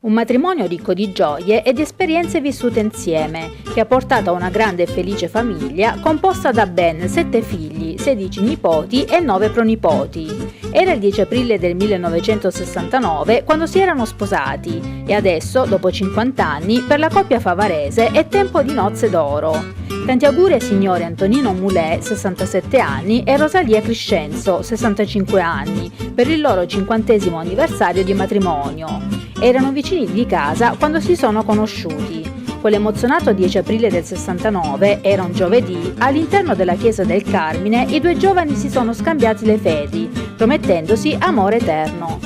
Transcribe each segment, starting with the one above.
Un matrimonio ricco di gioie e di esperienze vissute insieme, che ha portato a una grande e felice famiglia composta da ben 7 figli, 16 nipoti e 9 pronipoti. Era il 10 aprile del 1969 quando si erano sposati e adesso, dopo 50 anni, per la coppia favarese è tempo di nozze d'oro. Tanti auguri ai signori Antonino Mulè, 67 anni, e Rosalia Crescenzo, 65 anni, per il loro 50° anniversario di matrimonio. Erano vicini di casa quando si sono conosciuti. Quell'emozionato 10 aprile del 69, era un giovedì, all'interno della chiesa del Carmine i due giovani si sono scambiati le fedi, promettendosi amore eterno.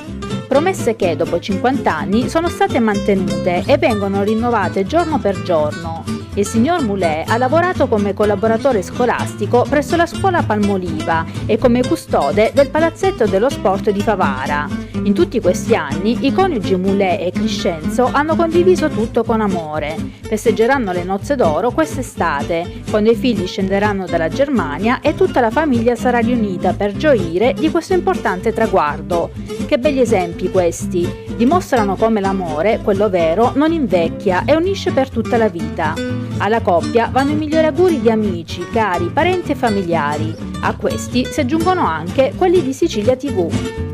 Promesse che, dopo 50 anni, sono state mantenute e vengono rinnovate giorno per giorno. Il signor Mulè ha lavorato come collaboratore scolastico presso la scuola Palmoliva e come custode del palazzetto dello sport di Favara. In tutti questi anni i coniugi Mulè e Crescenzo hanno condiviso tutto con amore. Festeggeranno le nozze d'oro quest'estate, quando i figli scenderanno dalla Germania e tutta la famiglia sarà riunita per gioire di questo importante traguardo. Che belli esempi questi! Dimostrano come l'amore, quello vero, non invecchia e unisce per tutta la vita. Alla coppia vanno i migliori auguri di amici, cari, parenti e familiari. A questi si aggiungono anche quelli di Sicilia TV.